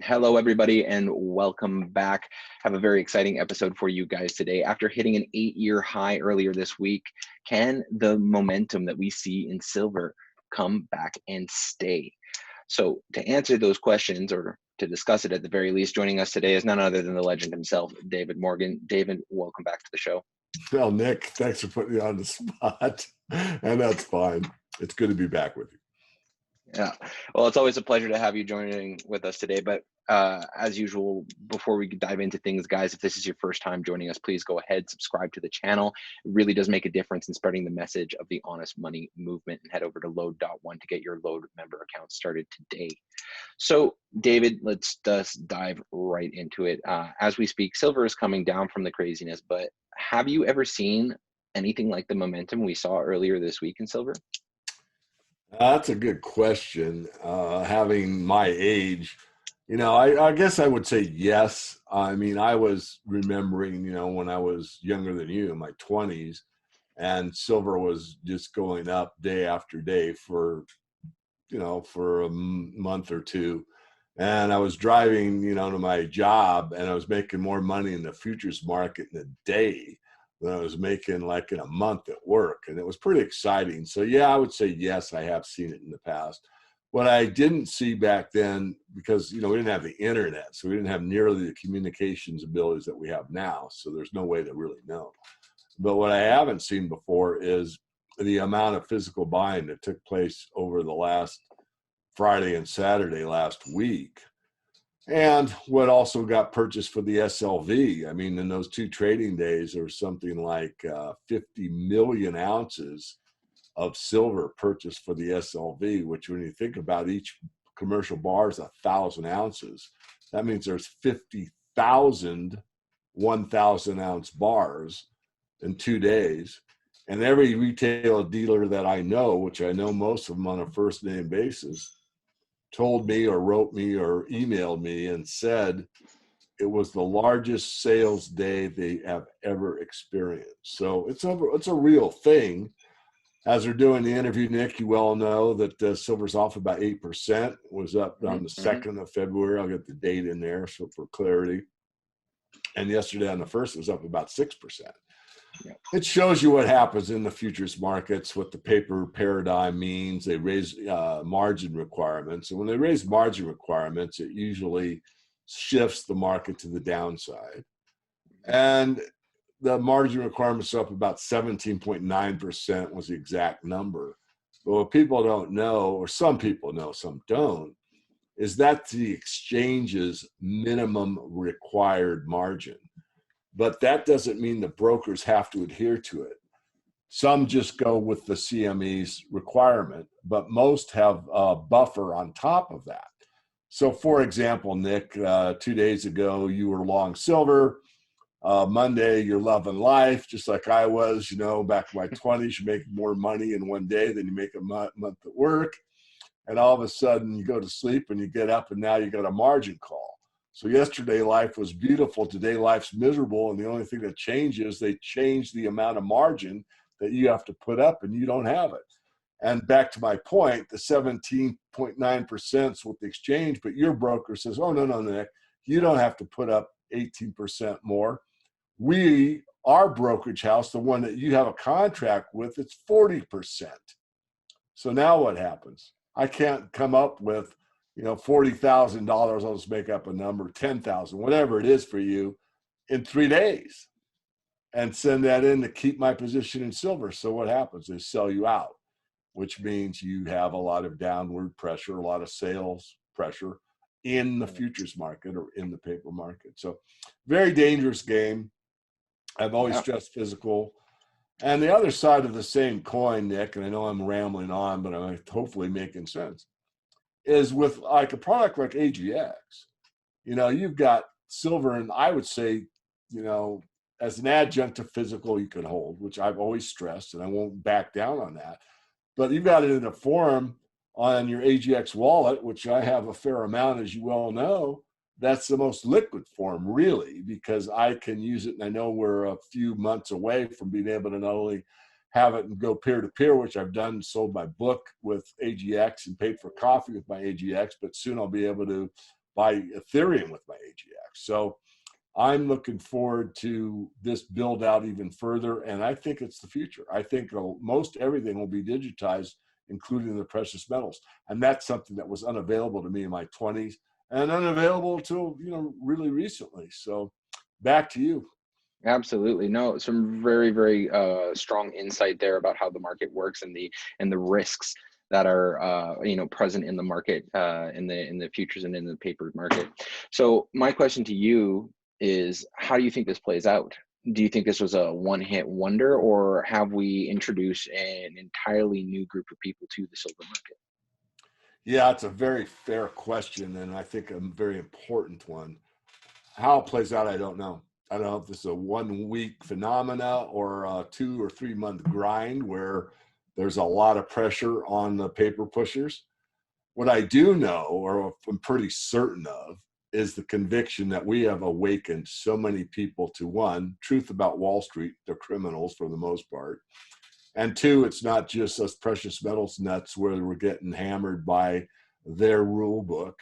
Hello, everybody, and welcome back. Have a very exciting episode for you guys today. After hitting an 8-year high earlier this week, can the momentum that we see in silver come back and stay? So to answer those questions, or to discuss it at the very least, joining us today is none other than the legend himself, David Morgan. David, welcome back to the show. Well, Nick, thanks for putting me on the spot. And that's fine. It's good to be back with you. Yeah, well, it's always a pleasure to have you joining with us today. But as usual, before we dive into things, guys, if this is your first time joining us, please go ahead, subscribe to the channel. It really does make a difference in spreading the message of the honest money movement, and head over to Load.one to get your Load member account started today. So, David, let's just dive right into it. As we speak, silver is coming down from the craziness, but have you ever seen anything like the momentum we saw earlier this week in silver? That's a good question. Having my age, I guess I would say yes. I mean, I was remembering, when I was younger than you in my 20s, and silver was just going up day after day for a month or two. And I was driving, to my job, and I was making more money in the futures market in a day than I was making like in a month at work. And it was pretty exciting. So yeah, I would say yes, I have seen it in the past. What I didn't see back then, because we didn't have the internet, so we didn't have nearly the communications abilities that we have now. So there's no way to really know. But what I haven't seen before is the amount of physical buying that took place over the last Friday and Saturday last week, and what also got purchased for the SLV. I mean, in those 2 trading days, there was something like 50 million ounces of silver purchased for the SLV, which when you think about each commercial bar is 1,000 ounces, that means there's 50,000 1,000 ounce bars in 2 days. And every retail dealer that I know, which I know most of them on a first name basis, told me or wrote me or emailed me and said it was the largest sales day they have ever experienced. So it's a real thing. As we're doing the interview, Nick, you well know that silver's off about 8%. It was up on the 2nd of February. I'll get the date in there so for clarity. And yesterday on the 1st, it was up about 6%. It shows you what happens in the futures markets, what the paper paradigm means. They raise margin requirements. And when they raise margin requirements, it usually shifts the market to the downside. And the margin requirements are up about 17.9% was the exact number. But what people don't know, or some people know, some don't, is that's the exchange's minimum required margin. But that doesn't mean the brokers have to adhere to it. Some just go with the CME's requirement, but most have a buffer on top of that. So for example, Nick, 2 days ago, you were long silver. Monday, you're loving life, just like I was, back in my 20s. You make more money in one day than you make a month at work. And all of a sudden, you go to sleep and you get up, and now you got a margin call. So yesterday life was beautiful. Today life's miserable. And the only thing that changes, they change the amount of margin that you have to put up, and you don't have it. And back to my point, the 17.9% is with the exchange, but your broker says, oh, no, Nick, you don't have to put up 18% more. Our brokerage house, the one that you have a contract with, it's 40%. So now what happens? I can't come up with $40,000, I'll just make up a number, 10,000, whatever it is for you, in 3 days, and send that in to keep my position in silver. So what happens? They sell you out, which means you have a lot of downward pressure, a lot of sales pressure in the futures market or in the paper market. So very dangerous game. I've always stressed physical. And the other side of the same coin, Nick, and I know I'm rambling on, but I'm hopefully making sense, is with like a product like AGX. You've got silver, and I would say, as an adjunct to physical, you can hold, which I've always stressed, and I won't back down on that. But you've got it in a form on your AGX wallet, which I have a fair amount, as you well know. That's the most liquid form, really, because I can use it, and I know we're a few months away from being able to not only have it and go peer-to-peer, which I've done, sold my book with AGX and paid for coffee with my AGX, but soon I'll be able to buy Ethereum with my AGX. So I'm looking forward to this build out even further. And I think it's the future. I think most everything will be digitized, including the precious metals. And that's something that was unavailable to me in my 20s and unavailable till, really recently. So back to you. Absolutely. No, some very, very strong insight there about how the market works and the risks that are present in the market, in the futures and in the paper market. So my question to you is, how do you think this plays out? Do you think this was a one-hit wonder, or have we introduced an entirely new group of people to the silver market? Yeah, it's a very fair question, and I think a very important one. How it plays out, I don't know. I don't know if this is a 1 week phenomena or a 2 or 3 month grind where there's a lot of pressure on the paper pushers. What I do know, or I'm pretty certain of, is the conviction that we have awakened so many people to, one, truth about Wall Street, they're criminals for the most part. And two, it's not just us precious metals nuts where we're getting hammered by their rule book.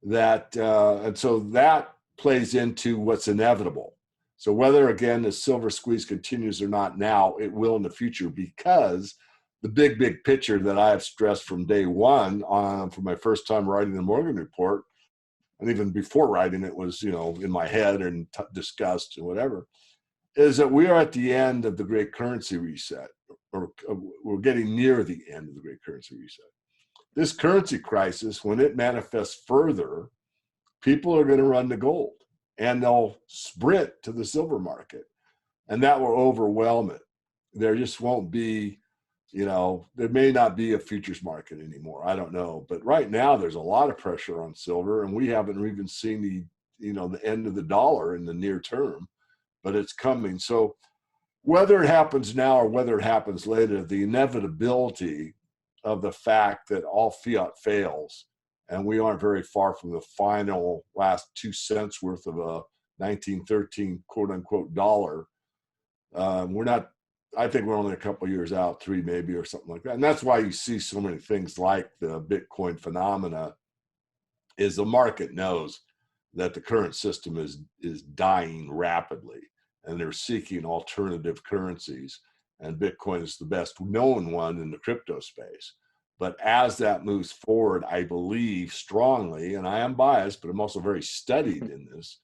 And so that plays into what's inevitable. So whether, again, the silver squeeze continues or not now, it will in the future, because the big picture that I have stressed from day one for my first time writing the Morgan Report, and even before writing it was, in my head and discussed and whatever, is that we are at the end of the great currency reset, or we're getting near the end of the great currency reset. This currency crisis, when it manifests further, people are going to run to gold and they'll sprint to the silver market, and that will overwhelm it. There just won't be, there may not be a futures market anymore. I don't know. But right now there's a lot of pressure on silver, and we haven't even seen the end of the dollar in the near term, but it's coming. So whether it happens now or whether it happens later, the inevitability of the fact that all fiat fails, and we aren't very far from the final last 2 cents worth of a 1913 quote unquote dollar. I think we're only a couple of years out, 3 maybe, or something like that. And that's why you see so many things like the Bitcoin phenomena, is the market knows that the current system is dying rapidly, and they're seeking alternative currencies. And Bitcoin is the best known one in the crypto space. But as that moves forward, I believe strongly, and I am biased, but I'm also very studied in this,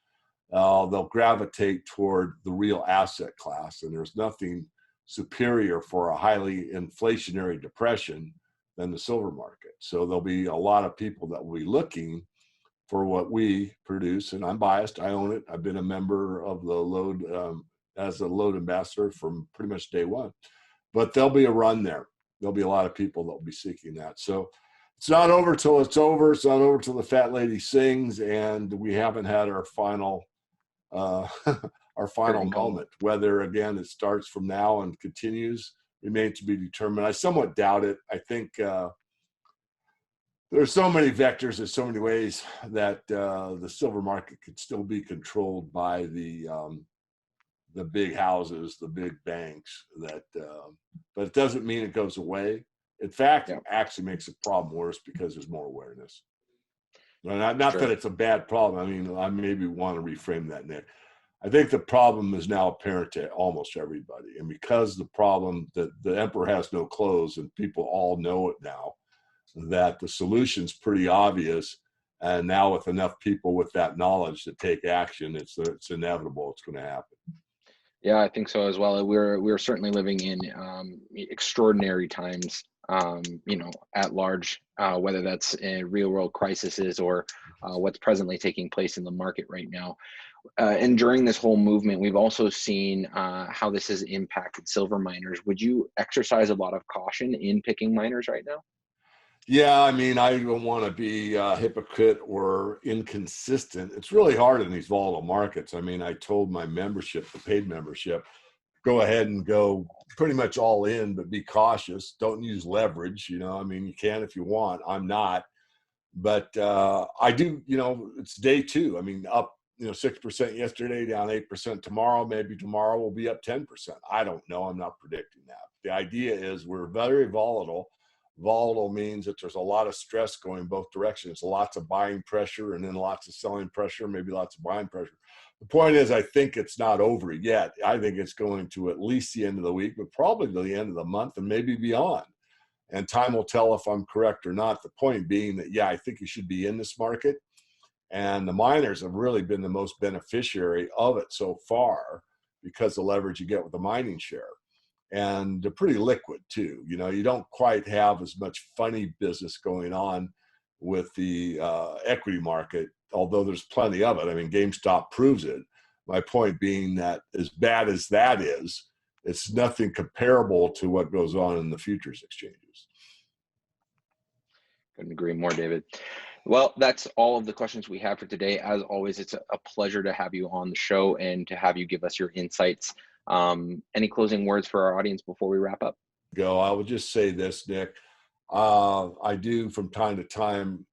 they'll gravitate toward the real asset class. And there's nothing superior for a highly inflationary depression than the silver market. So there'll be a lot of people that will be looking for what we produce. And I'm biased. I own it. I've been a member of the Load as a Load ambassador from pretty much day one. But there'll be a run there. There'll be a lot of people that will be seeking that. So it's not over till it's over. It's not over till the fat lady sings, and we haven't had our final our final moment. Whether, again, it starts from now and continues remains to be determined. I somewhat doubt it. I think there's so many vectors, there's so many ways that the silver market could still be controlled by the big houses, the big banks. But it doesn't mean it goes away. In fact, it actually makes the problem worse because there's more awareness. Not that it's a bad problem. I mean, I maybe want to reframe that, Nick. I think the problem is now apparent to almost everybody. And because the problem that the emperor has no clothes, and people all know it now, that the solution's pretty obvious. And now with enough people with that knowledge to take action, it's inevitable. It's going to happen. Yeah, I think so as well. We're certainly living in extraordinary times, at large, whether that's real world crises or what's presently taking place in the market right now. And during this whole movement, we've also seen how this has impacted silver miners. Would you exercise a lot of caution in picking miners right now? Yeah, I mean, I don't want to be a hypocrite or inconsistent. It's really hard in these volatile markets. I mean, I told my membership, the paid membership, go ahead and go pretty much all in, but be cautious. Don't use leverage. I mean, you can if you want. I'm not. But I do, it's day 2. I mean, up 6% yesterday, down 8% tomorrow. Maybe tomorrow will be up 10%. I don't know. I'm not predicting that. The idea is we're very volatile. volatile means that there's a lot of stress going both directions, lots of buying pressure and then lots of selling pressure, maybe lots of buying pressure. The point is, I think it's not over yet. I think it's going to at least the end of the week, but probably to the end of the month and maybe beyond. And time will tell if I'm correct or not. The point being that, yeah, I think you should be in this market. And the miners have really been the most beneficiary of it so far because the leverage you get with the mining share. And they're pretty liquid too. You know, you don't quite have as much funny business going on with the equity market, although there's plenty of it. I mean, GameStop proves it. My point being that as bad as that is, it's nothing comparable to what goes on in the futures exchanges. Couldn't agree more, David. Well, that's all of the questions we have for today. As always, it's a pleasure to have you on the show and to have you give us your insights. Any closing words for our audience before we wrap up? I will just say this, Nick. I do from time to time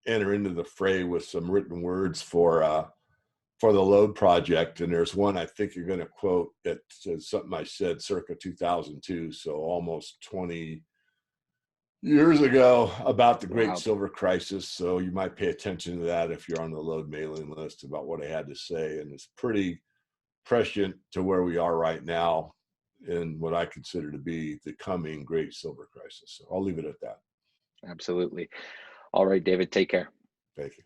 enter into the fray with some written words for the Load Project, and there's one I think you're going to quote that says something I said circa 2002, so almost 20 years ago, about the Great Silver Crisis. So you might pay attention to that if you're on the Load mailing list about what I had to say, and it's pretty prescient to where we are right now in what I consider to be the coming Great Silver Crisis. So I'll leave it at that. Absolutely. All right, David, take care. Thank you.